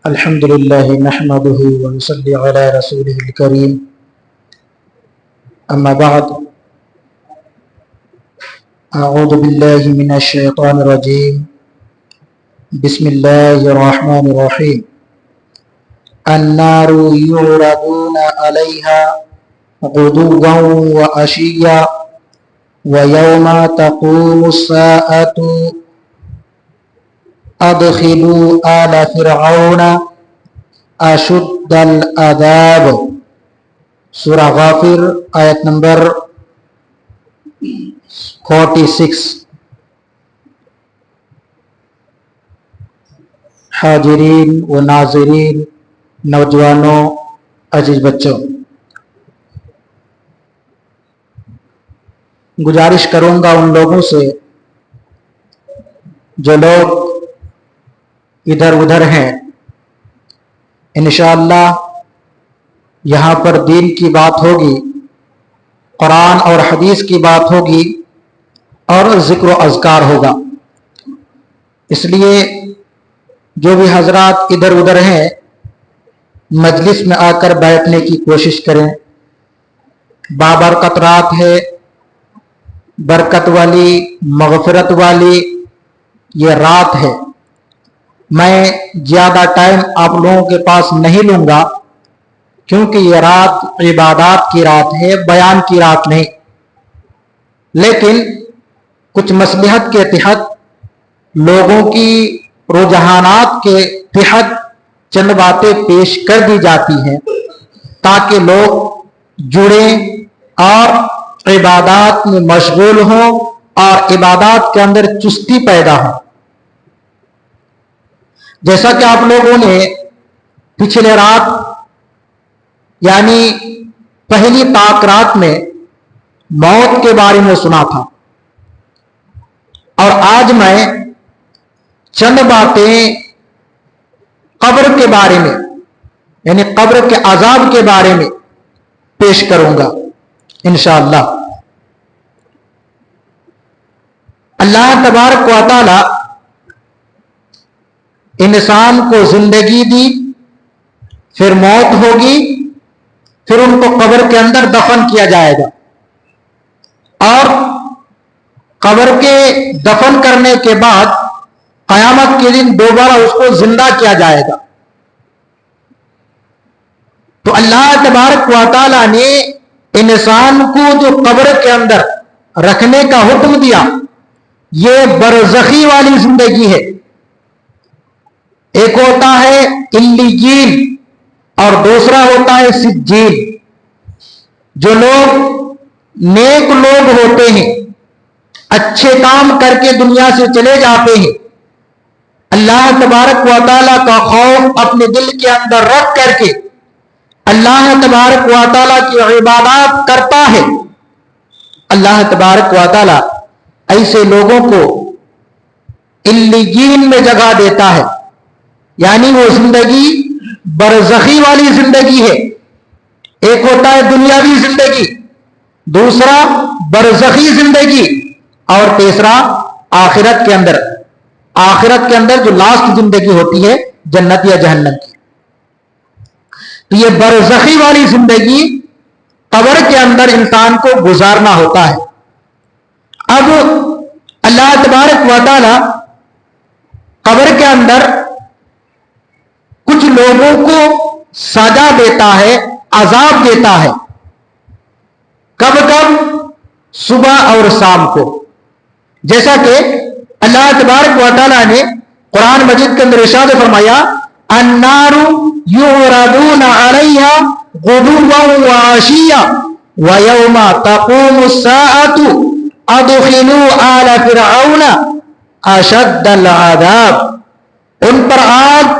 الحمد لله نحمده ونصلي على رسوله الكريم أما بعد أعوذ بالله من الشيطان الرجيم بسم الله الرحمن الرحيم النار يعرضون عليها غدوا وعشيا ويوم تقوم الساعة ادخلوا آل فرعون اشد العذاب۔ سورہ غافر آیت نمبر 46۔ حاضرین و ناظرین، نوجوانوں، عزیز بچوں، گزارش کروں گا ان لوگوں سے جو لوگ ادھر ادھر ہیں، انشاءاللہ یہاں پر دین کی بات ہوگی، قرآن اور حدیث کی بات ہوگی اور ذکر و اذکار ہوگا۔ اس لیے جو بھی حضرات ادھر ادھر ہیں مجلس میں آ کر بیٹھنے کی کوشش کریں۔ بابرکت رات ہے، برکت والی، مغفرت والی یہ رات ہے۔ میں زیادہ ٹائم آپ لوگوں کے پاس نہیں لوں گا کیونکہ یہ رات عبادات کی رات ہے، بیان کی رات نہیں، لیکن کچھ مصلحت کے تحت، لوگوں کی رجحانات کے تحت چند باتیں پیش کر دی جاتی ہیں تاکہ لوگ جڑیں اور عبادات میں مشغول ہوں اور عبادات کے اندر چستی پیدا ہو۔ جیسا کہ آپ لوگوں نے پچھلے رات یعنی پہلی طاق رات میں موت کے بارے میں سنا تھا، اور آج میں چند باتیں قبر کے بارے میں یعنی قبر کے عذاب کے بارے میں پیش کروں گا انشاءاللہ۔ اللہ تبارک و تعالی انسان کو زندگی دی، پھر موت ہوگی، پھر ان کو قبر کے اندر دفن کیا جائے گا، اور قبر کے دفن کرنے کے بعد قیامت کے دن دوبارہ اس کو زندہ کیا جائے گا۔ تو اللہ تبارک و تعالی نے انسان کو جو قبر کے اندر رکھنے کا حکم دیا، یہ برزخی والی زندگی ہے۔ ایک ہوتا ہے علیین اور دوسرا ہوتا ہے سجین۔ جو لوگ نیک لوگ ہوتے ہیں، اچھے کام کر کے دنیا سے چلے جاتے ہیں، اللہ تبارک و تعالیٰ کا خوف اپنے دل کے اندر رکھ کر کے اللہ تبارک و تعالیٰ کی عبادات کرتا ہے، اللہ تبارک و تعالیٰ ایسے لوگوں کو علیین میں جگہ دیتا ہے، یعنی وہ زندگی برزخی والی زندگی ہے۔ ایک ہوتا ہے دنیاوی زندگی، دوسرا برزخی زندگی، اور تیسرا آخرت کے اندر، آخرت کے اندر جو لاسٹ زندگی ہوتی ہے جنت یا جہنم کی۔ تو یہ برزخی والی زندگی قبر کے اندر انسان کو گزارنا ہوتا ہے۔ اب اللہ تبارک و تعالی قبر کے اندر کچھ لوگوں کو سزا دیتا ہے، عذاب دیتا ہے۔ کب کب؟ صبح اور شام کو۔ جیسا کہ اللہ تبارک و تعالیٰ نے قرآن مجید کے اندر ارشاد فرمایا، النار یعرضون علیہا غدوا وعشیا ویوم تقوم الساعة ادخلوا آل فرعون اشد العذاب۔ ان پر آگ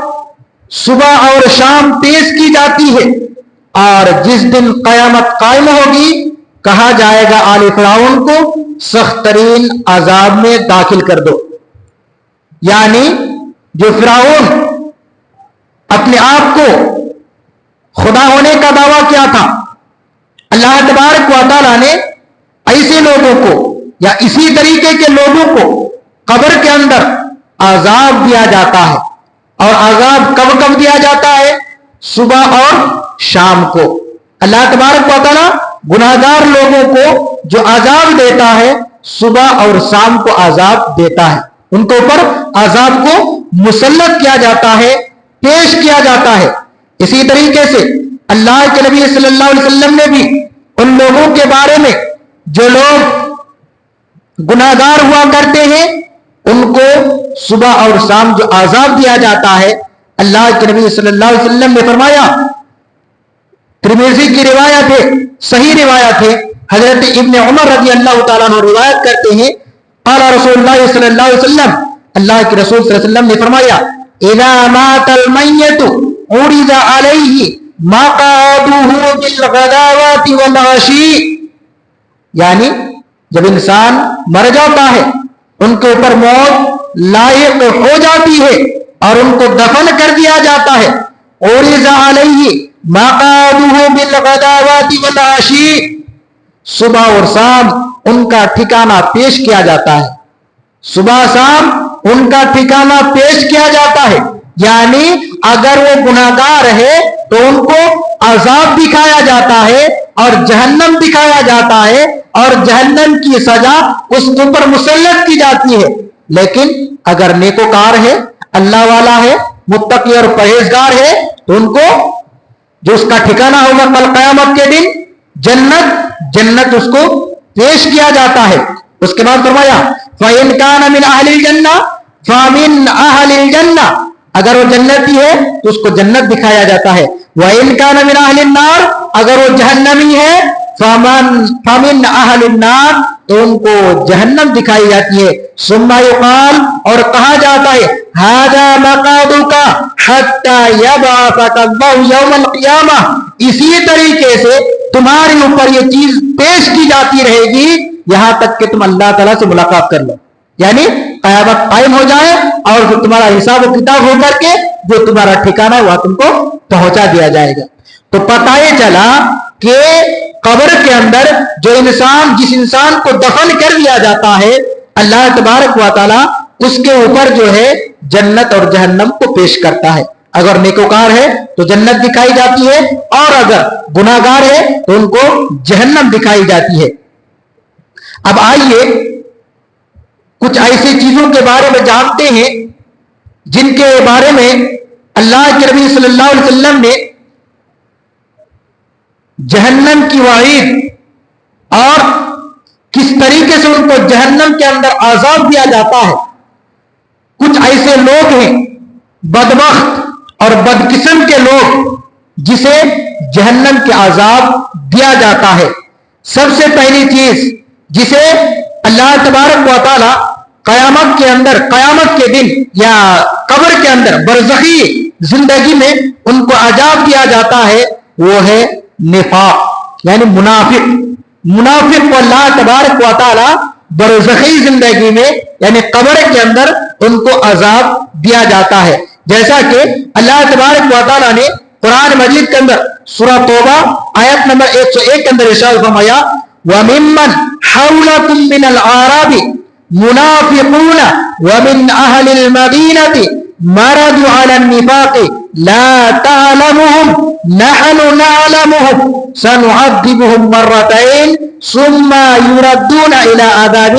صبح اور شام پیش کی جاتی ہے، اور جس دن قیامت قائم ہوگی کہا جائے گا آل فرعون کو سخت ترین عذاب میں داخل کر دو۔ یعنی جو فرعون اپنے آپ کو خدا ہونے کا دعویٰ کیا تھا، اللہ تبارک و تعالیٰ نے ایسے لوگوں کو یا اسی طریقے کے لوگوں کو قبر کے اندر عذاب دیا جاتا ہے، اور عذاب کب کب دیا جاتا ہے؟ صبح اور شام کو۔ اللہ تبارک و تعالیٰ گناہگار لوگوں کو جو عذاب دیتا ہے صبح اور شام کو عذاب دیتا ہے، ان کے اوپر عذاب کو مسلط کیا جاتا ہے، پیش کیا جاتا ہے۔ اسی طریقے سے اللہ کے نبی صلی اللہ علیہ وسلم نے بھی ان لوگوں کے بارے میں جو لوگ گناہگار ہوا کرتے ہیں ان کو صبح اور شام جو عذاب دیا جاتا ہے، اللہ کے نبی صلی اللہ علیہ وسلم نے فرمایا، ترمذی کی روایت ہے، صحیح روایت ہے، حضرت ابن عمر رضی اللہ تعالیٰ عنہ روایت کرتے ہیں، قال رسول اللہ صلی اللہ علیہ وسلم، اللہ کے رسول صلی اللہ علیہ وسلم نے فرمایا، اذا مات المیت عرض علیہ مقعدہ بالغداوۃ والعشی، یعنی جب انسان مر جاتا ہے، ان کے اوپر موت لاحق ہو جاتی ہے اور ان کو دفن کر دیا جاتا ہے، عرض علیہ مقعدہ بالغداوۃ والعشی، صبح اور شام ان کا ٹھکانہ پیش کیا جاتا ہے، صبح شام ان کا ٹھکانہ پیش کیا جاتا ہے، یعنی اگر وہ گناہگار ہے تو ان کو عذاب دکھایا جاتا ہے اور جہنم دکھایا جاتا ہے اور جہنم کی سزا اس کے اوپر مسلط کی جاتی ہے۔ لیکن اگر نیکوکار ہے، اللہ والا ہے، متقی اور پرہیزگار ہے تو ان کو جو اس کا ٹھکانہ ہوگا کل قیامت کے دن جنت اس کو پیش کیا جاتا ہے۔ اس کے بعد فرمایا فَإِنْ كَانَ مِنْ أَهْلِ الْجَنَّةِ فَمِنْ أَهْلِ الْجَنَّةِ، اگر وہ جنتی ہے تو اس کو جنت دکھایا جاتا ہے، وَإِنْ كَانَ مِنْ أَهْلِ النَّارِ، اگر وہ جہنمی ہے فَمِنْ أَهْلِ النَّارِ، تو ان کو جہنم دکھائی جاتی ہے۔ ثُمَّ يُقَالُ، اور کہا جاتا ہے هَذَا مَقْعَدُكَ حَتَّى يَبْعَثَكَ اللَّهُ يَوْمَ الْقِيَامَةِ، اسی طریقے سے تمہارے اوپر یہ چیز پیش کی جاتی رہے گی یہاں تک کہ تم اللہ تعالیٰ سے ملاقات کر لو، یعنی قیامت قائم ہو جائے اور پھر تمہارا حساب و کتاب ہو کر کے جو تمہارا ٹھکانہ ہے وہاں تم کو پہنچا دیا جائے گا۔ تو پتہ یہ چلا کہ قبر کے اندر جو انسان، جس انسان کو دفن کر دیا جاتا ہے، اللہ تبارک و تعالیٰ اس کے اوپر جو ہے جنت اور جہنم کو پیش کرتا ہے۔ اگر نیکوکار ہے تو جنت دکھائی جاتی ہے اور اگر گناہگار ہے تو ان کو جہنم دکھائی جاتی ہے۔ اب آئیے کچھ ایسی چیزوں کے بارے میں جانتے ہیں جن کے بارے میں اللہ کے نبی صلی اللہ علیہ وسلم نے جہنم کی وعید اور کس طریقے سے ان کو جہنم کے اندر عذاب دیا جاتا ہے۔ کچھ ایسے لوگ ہیں بدبخت اور بدقسم کے لوگ جسے جہنم کے عذاب دیا جاتا ہے۔ سب سے پہلی چیز جسے اللہ تبارک و تعالی قیامت کے اندر، قیامت کے دن یا قبر کے اندر برزخی زندگی میں ان کو عذاب دیا جاتا ہے، وہ ہے نفاق، یعنی منافق کو اللہ تبارک و تعالی برزخی زندگی میں یعنی قبر کے اندر ان کو عذاب دیا جاتا ہے۔ جیسا کہ اللہ تبارک و تعالی نے قرآن مجید کے اندر سورہ توبہ آیت نمبر 101 کے اندر ارشاد فرمایا وَمِمَّنْ حَوْلَكُمْ مِنَ الْأَعْرَابِ مُنَافِقُونَ وَمِنْ أَهْلِ الْمَدِينَةِ مَرَدُوا عَلَى النِّفَاقِ لَا تَعْلَمُهُمْ نَحْنُ نَعْلَمُهُمْ سَنُعَذِّبُهُمْ مَرَّتَيْنِ ثُمَّ يُرَدُّونَ إِلَى عَذَابٍ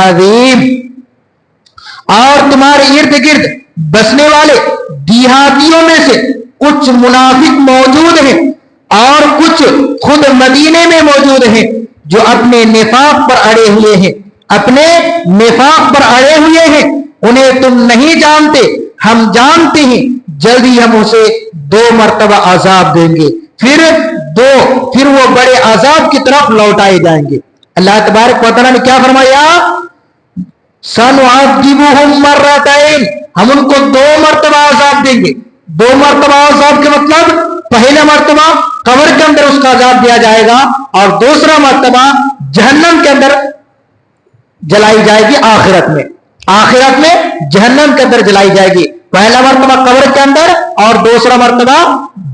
عَظِيمٍ، اور تمہارے ارد گرد بسنے والے دیہاتیوں میں سے کچھ منافق موجود ہیں اور کچھ خود مدینے میں موجود ہیں جو اپنے نفاق پر اڑے ہوئے ہیں، انہیں تم نہیں جانتے، ہم جانتے ہیں، جلدی ہم اسے 2 مرتبہ عذاب دیں گے، پھر وہ بڑے عذاب کی طرف لوٹائے جائیں گے۔ اللہ تبارک و تعالیٰ نے کیا فرمایا؟ سَنُعَذِّبُهُمْ مَرَّتَيْنِ، ہم ان کو 2 مرتبہ عذاب دیں گے۔ 2 مرتبہ عذاب کے مطلب پہلا مرتبہ قبر کے اندر اس کا عذاب دیا جائے گا اور دوسرا مرتبہ جہنم کے اندر جلائی جائے گی۔ آخرت میں جہنم کے اندر جلائی جائے گی، پہلا مرتبہ قبر کے اندر اور دوسرا مرتبہ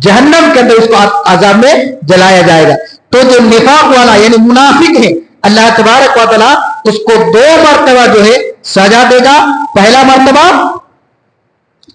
جہنم کے اندر اس کو عذاب میں جلایا جائے گا۔ تو جو نفاق والا یعنی منافق ہے، اللہ تبارک و تعالیٰ اس کو 2 مرتبہ جو ہے سزا دے گا۔ پہلا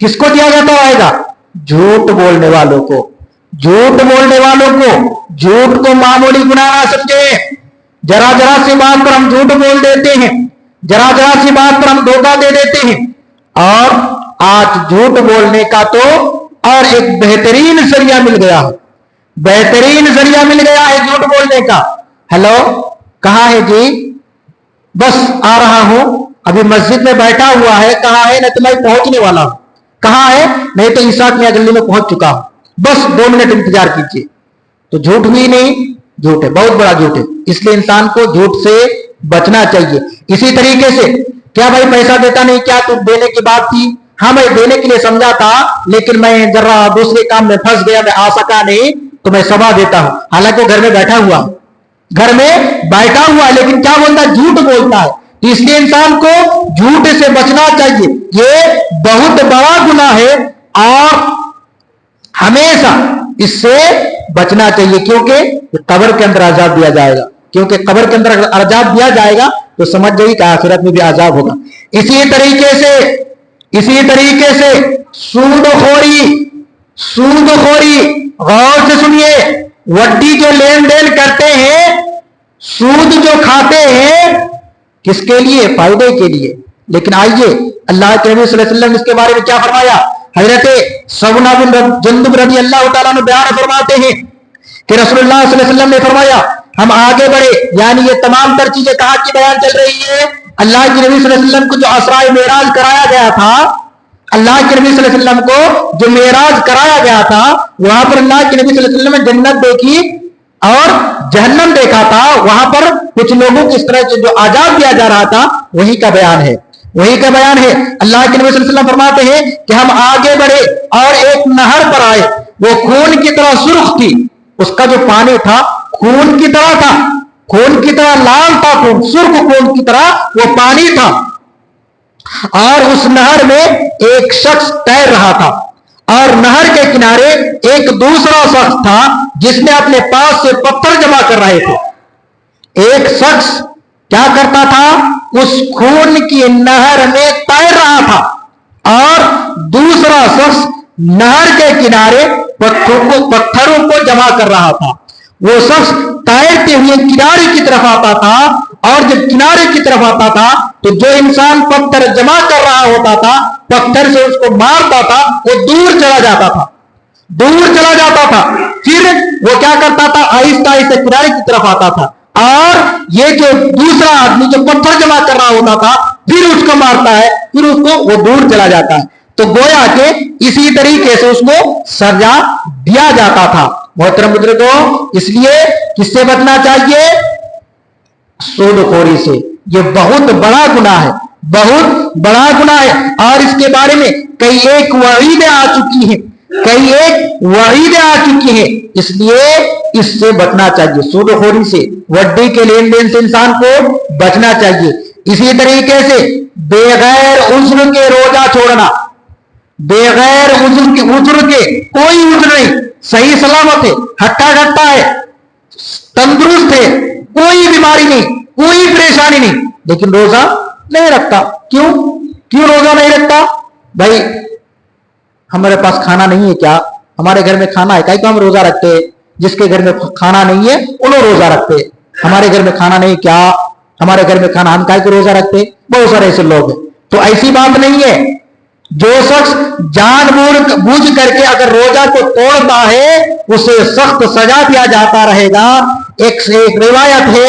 کس کو دیا جاتا رہے گا؟ جھوٹ بولنے والوں کو. جھوٹ بولنے والوں کو. جھوٹ کو معمولی گناہ نہ سمجھے. ذرا ذرا سی بات پر ہم جھوٹ بول دیتے ہیں, ذرا ذرا سی بات پر ہم دھوکہ دے دیتے ہیں. اور آج جھوٹ بولنے کا تو اور ایک بہترین ذریعہ مل گیا ہے, بہترین ذریعہ مل گیا ہے جھوٹ بولنے کا. ہیلو, کہاں ہے جی؟ بس آ رہا ہوں, ابھی مسجد میں بیٹھا ہوا ہے. کہاں ہے؟ نہیں تو میں پہنچنے والا ہوں. کہاں ہے؟ نہیں تو عیسیٰ کی گلی میں پہنچ چکا ہوں, بس 2 منٹ انتظار کیجیے. تو جھوٹ بھی نہیں, جھوٹ ہے, بہت بڑا جھوٹ ہے. اس لیے انسان کو جھوٹ سے بچنا چاہیے. اسی طریقے سے کیا بھائی پیسہ دیتا نہیں کیا؟ تو دینے کی بات تھی. ہاں میں دینے کے لیے سمجھا تھا, لیکن میں ذرا دوسرے کام میں پھنس گیا, میں آ سکا نہیں, تو میں صبح دیتا ہوں. حالانکہ وہ گھر میں بیٹھا ہوا, گھر میں بیٹھا ہوا, لیکن کیا بولتا ہے؟ جھوٹ بولتا ہے. اس لیے انسان کو جھوٹ سے بچنا چاہیے. یہ بہت بڑا گناہ ہے اور ہمیشہ اس سے بچنا چاہیے, کیونکہ قبر کے اندر عذاب دیا جائے گا. کیونکہ قبر کے اندر عذاب دیا جائے گا تو سمجھ جائیے کہ آخرت میں بھی عذاب ہوگا. اسی طریقے سے سود خوری, سود خوری, غور سے سنیے, وڈی جو لین دین کرتے ہیں, سود جو کھاتے ہیں, کس کے لیے؟ فائدے کے لیے. لیکن آئیے اللہ کے نبی صلی اللہ علیہ وسلم اس کے بارے میں کیا فرمایا؟ حضرت سمرہ بن جندب رضی اللہ تعالیٰ عنہ بیان فرماتے ہیں کہ رسول اللہ صلی اللہ علیہ وسلم نے فرمایا ہم آگے بڑھے. یعنی یہ تمام تر چیزیں کہاں کی بیان چل رہی ہے؟ اللہ کے نبی صلی اللہ علیہ وسلم کو جو اسراء معراج کرایا گیا تھا, اللہ کے نبی صلی اللہ علیہ وسلم کو جو معراج کرایا گیا تھا, وہاں پر اللہ کے نبی صلی اللہ علیہ وسلم نے جنت دیکھی اور جہنم دیکھا تھا. وہاں پر کچھ لوگوں کو اس طرح سے جو عذاب دیا جا رہا تھا, وہی کا بیان ہے, وہی کا بیان ہے. اللہ کے نبی صلی اللہ علیہ وسلم فرماتے ہیں کہ ہم آگے بڑھے اور ایک نہر پر آئے, وہ خون کی طرح سرخ تھی, اس کا جو پانی تھا خون کی طرح تھا, خون کی طرح لال تھا, خون سرخ خون کی طرح وہ پانی تھا. اور اس نہر میں ایک شخص تیر رہا تھا, اور نہر کے کنارے ایک دوسرا شخص تھا جس نے اپنے پاس سے پتھر جمع کر رہے تھے. ایک شخص کیا کرتا تھا؟ اس خون کی نہر میں تیر رہا تھا, اور دوسرا شخص نہر کے کنارے پتھروں کو جمع کر رہا تھا. وہ شخص تیرتے ہوئے کنارے کی طرف آتا تھا, اور جب کنارے کی طرف آتا تھا تو جو انسان پتھر جمع کر رہا ہوتا تھا, پتھر سے اس کو مارتا تھا, وہ دور چلا جاتا تھا, دور چلا جاتا تھا. پھر وہ کیا کرتا تھا؟ آہستہ آہستہ کنارے کی طرف آتا تھا, اور یہ جو دوسرا آدمی جو پتھر جمع کر رہا ہوتا تھا پھر اس کو مارتا ہے, پھر اس کو وہ دور چلا جاتا ہے. تو گویا کہ اسی طریقے سے اس کو سزا دیا جاتا تھا. محترم بزرگوں, اس لیے کس سے بچنا چاہیے؟ سود خوری سے. یہ بہت بڑا گناہ ہے, بہت بڑا گناہ ہے, اور اس کے بارے میں کئی ایک وعیدیں آ چکی ہیں, کئی ایک وعیدیں آ چکی ہیں. اس لیے اس سے بچنا چاہیے, سود خوری سے, وڈی کے لین دین سے انسان کو بچنا چاہیے. اسی طریقے سے بغیر عذر کے روزہ چھوڑنا, بغیر عذر کے کوئی عذر نہیں, صحیح سلامت ہے, ہٹا گٹا ہے, تندرست ہے, کوئی بیماری نہیں, کوئی پریشانی نہیں, لیکن روزہ نہیں رکھتا. کیوں روزہ نہیں رکھتا؟ بھائی ہمارے پاس کھانا نہیں ہے کیا؟ ہمارے گھر میں کھانا ہے, کہیں تو ہم روزہ رکھتے. جس کے گھر میں کھانا نہیں ہے انہوں روزہ رکھتے. ہمارے گھر میں کھانا نہیں کیا؟ ہمارے گھر میں کھانا, ہم کہیں کو روزہ رکھتے. بہت سارے ایسے لوگ ہیں. تو ایسی بات نہیں ہے. جو شخص جان بوجھ کر کے اگر روزہ کو توڑتا ہے اسے سخت سزا دیا جاتا رہے گا. ایک روایت ہے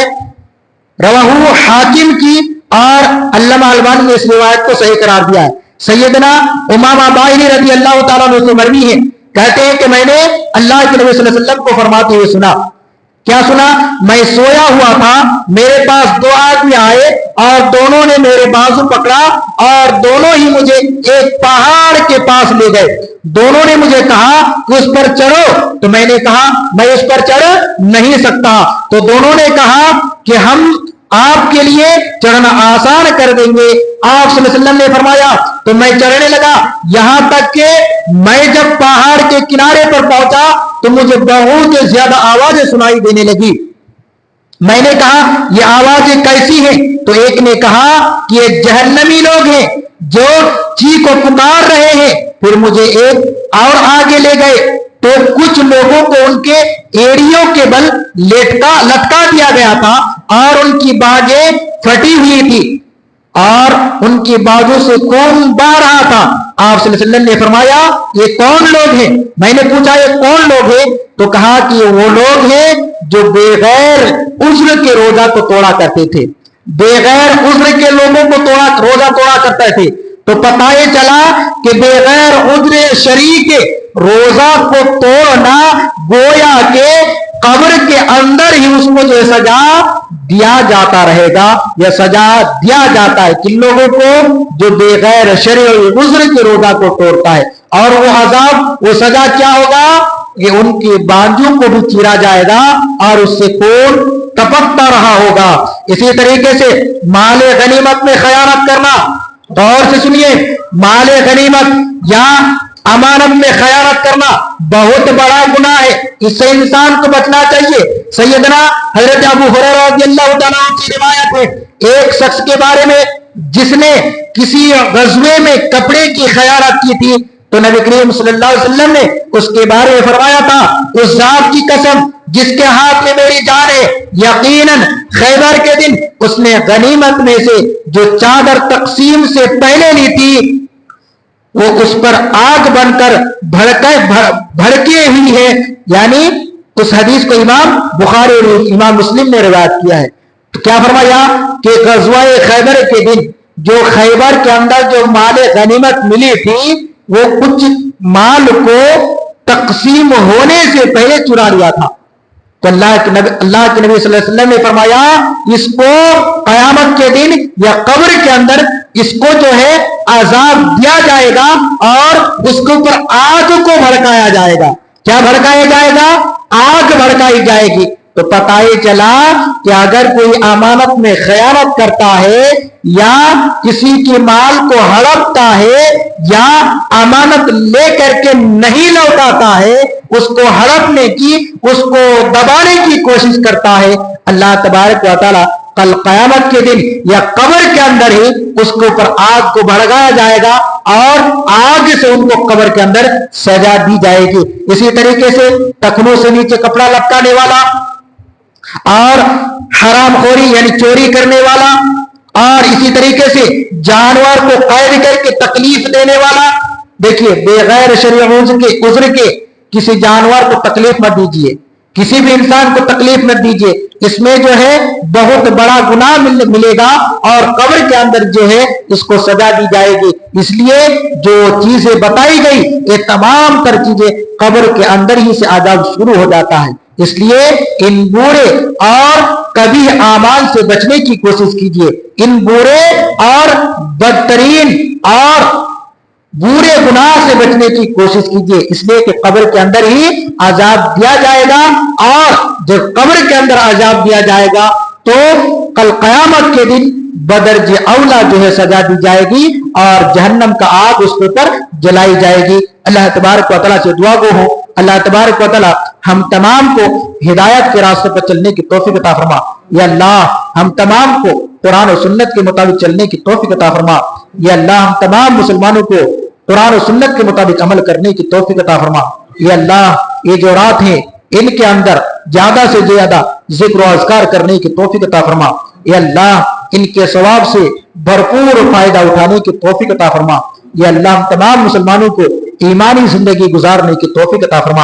رواہ حاکم کی, اور علامہ البانی نے اس روایت کو صحیح قرار دیا ہے. سیدنا امامہ باہلی رضی اللہ تعالیٰ عنہ سے مروی ہے, کہتے ہیں کہ میں نے اللہ کے نبی صلی اللہ علیہ وسلم کو فرماتے ہوئے سنا. کیا سنا؟ میں سویا ہوا تھا, میرے پاس 2 آدمی آئے اور دونوں نے میرے بازو پکڑا اور دونوں ہی مجھے ایک پہاڑ کے پاس لے گئے. دونوں نے مجھے کہا کہ اس پر چڑھو, تو میں نے کہا میں اس پر چڑھ نہیں سکتا. تو دونوں نے کہا کہ ہم آپ کے لیے چڑھنا آسان کر دیں گے. آپ صلی اللہ علیہ وسلم نے فرمایا تو میں چڑھنے لگا, یہاں تک کہ میں جب پہاڑ کے کنارے پر پہنچا تو مجھے بہت زیادہ آوازیں سنائی دینے لگی. میں نے کہا یہ آوازیں کیسی ہیں؟ تو ایک نے کہا کہ یہ جہنمی لوگ ہیں جو چیخ و پکار رہے ہیں, پھر مجھے ایک اور آگے لے گئے تو کچھ لوگوں کو ان کے ایڑیوں کے بل لٹکا دیا گیا تھا اور ان کی باجیں پھٹی ہوئی تھی اور ان کی بازو سے خون بہہ رہا تھا۔ آپ صلی اللہ علیہ وسلم نے فرمایا یہ کون لوگ ہیں؟ میں نے پوچھا یہ کون لوگ ہیں؟ تو کہا کہ یہ وہ لوگ ہیں جو بغیر عذر کے روزہ کو توڑا کرتے تھے، بغیر عذر کے لوگوں کو روزہ توڑا کرتے تھے۔ تو پتہ یہ چلا کہ بغیر عذر شرعی کے روزہ کو توڑنا گویا کہ قبر کے اندر ہی اس کو جو سزا دیا جاتا رہے گا، یا سزا دیا جاتا ہے کن لوگوں کو؟ جو بغیر شرعی عذر کے روزہ کو توڑتا ہے۔ اور وہ عذاب، وہ سزا کیا ہوگا کہ ان کی بازو کو بھی چیرا جائے گا اور اس سے خون ٹپکتا رہا ہوگا۔ اسی طریقے سے مال غنیمت میں خیانت کرنا، غور سے سنیے، مال غنیمت یا امانت میں خیانت کرنا بہت بڑا گناہ ہے، اس سے انسان کو بچنا چاہیے۔ سیدنا حضرت ابو ہریرہ رضی اللہ تعالیٰ عنہ کی روایت ہے ایک شخص کے بارے میں جس نے کسی غزوے میں کپڑے کی خیانت کی تھی، تو نبی کریم صلی اللہ علیہ وسلم نے اس کے بارے میں فرمایا تھا اس ذات کی قسم جس کے ہاتھ میں میری جان ہے، یقیناً خیبر کے دن اس نے غنیمت میں سے جو چادر تقسیم سے پہلے لی تھی وہ اس پر آگ بن کر بھڑکے ہوئی ہے۔ یعنی اس حدیث کو امام بخاری اور امام مسلم نے روایت کیا ہے۔ تو کیا فرمایا کہ غزوہ خیبر کے دن جو خیبر کے اندر جو مال غنیمت ملی تھی وہ کچھ مال کو تقسیم ہونے سے پہلے چرا لیا تھا۔ تو اللہ کے نبی صلی اللہ علیہ وسلم نے فرمایا اس کو قیامت کے دن یا قبر کے اندر اس کو جو ہے عذاب دیا جائے گا اور اس کے اوپر آگ کو بھڑکایا جائے گا۔ کیا بھڑکایا جائے گا؟ آگ بھڑکائی جائے گی۔ تو پتہ یہ چلا کہ اگر کوئی امانت میں خیانت کرتا ہے یا کسی کی مال کو ہڑپتا ہے یا امانت لے کر کے نہیں لوٹاتا ہے، اس کو ہڑپنے کی، اس کو دبانے کی کوشش کرتا ہے، اللہ تبارک و تعالی کل قیامت کے دن یا قبر کے اندر ہی اس کے اوپر آگ کو بھڑکایا جائے گا اور آگ سے ان کو قبر کے اندر سزا دی جائے گی۔ اسی طریقے سے ٹخنوں سے نیچے کپڑا لٹکانے والا اور حرام خوری یعنی چوری کرنے والا اور اسی طریقے سے جانور کو قید کر کے تکلیف دینے والا، دیکھیے بغیر شرعی عذر کے کسی جانور کو تکلیف مت دیجیے، کسی بھی انسان کو تکلیف مت دیجیے، اس میں جو ہے بہت بڑا گناہ ملے گا اور قبر کے اندر جو ہے اس کو سزا دی جائے گی۔ اس لیے جو چیزیں بتائی گئی یہ تمام تر چیزیں قبر کے اندر ہی سے عذاب شروع ہو جاتا ہے۔ اس لیے ان برے اور کبھی اعمال سے بچنے کی کوشش کیجیے، ان برے اور بدترین اور برے گناہ سے بچنے کی کوشش کیجیے، اس لیے کہ قبر کے اندر ہی عذاب دیا جائے گا اور جب قبر کے اندر عذاب دیا جائے گا تو کل قیامت کے دن بدرج اولا جو ہے سزا دی جائے گی اور جہنم کا آگ اس کے اوپر جلائی جائے گی۔ اللہ تبارک و تعالیٰ سے دعا گو ہو اللہ تبارک و تعالیٰ ہم تمام کو ہدایت کے راستے پر چلنے کی توفیق عطا فرما۔ یا اللہ ہم تمام کو قرآن و سنت کے مطابق چلنے کی توفیق عطا فرما۔ یا اللہ ہم تمام مسلمانوں کو قرآن و سنت کے مطابق عمل کرنے کی توفیق عطا فرما۔ یا اللہ یہ جو رات ہیں ان کے اندر زیادہ سے زیادہ ذکر و اذکار کرنے کی توفیق عطا فرما۔ یا اللہ ان کے ثواب سے بھرپور فائدہ اٹھانے کی توفیق عطا فرما۔ یا اللہ ہم تمام مسلمانوں کو ایمانی زندگی گزارنے کی توفیق عطا فرما۔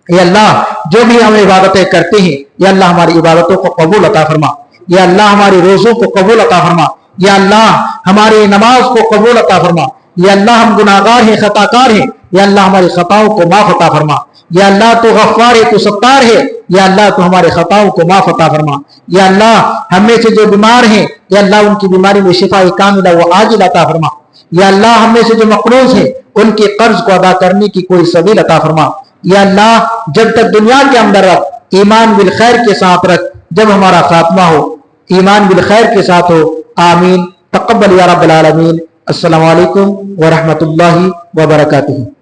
یا اللہ جو بھی ہم عبادتیں کرتے ہیں یا اللہ ہماری عبادتوں کو قبول عطا فرما۔ یا اللہ ہماری روزوں کو قبول عطا فرما۔ یا اللہ ہماری نماز کو قبول عطا فرما۔ یا اللہ ہم گناہگار ہیں، خطا کار ہیں، یا اللہ ہماری خطاؤں کو معاف عطا فرما۔ یا اللہ تو غفار ہے، تو ستار ہے، یا اللہ تو ہمارے خطاؤں کو معاف عطا فرما۔ یا اللہ ہم میں سے جو بیمار ہیں یا اللہ ان کی بیماری میں شفا کاملہ و عاجل عطا فرما۔ یا اللہ ہم میں سے جو مقروض ہیں ان کے قرض کو ادا کرنے کی کوئی سبیل عطا فرما۔ یا اللہ جب تک دنیا کے اندر رکھ، ایمان بالخیر کے ساتھ رکھ، جب ہمارا خاتمہ ہو ایمان بالخیر کے ساتھ ہو۔ آمین۔ تقبل یا رب العالمین۔ السلام علیکم ورحمۃ اللہ وبرکاتہ۔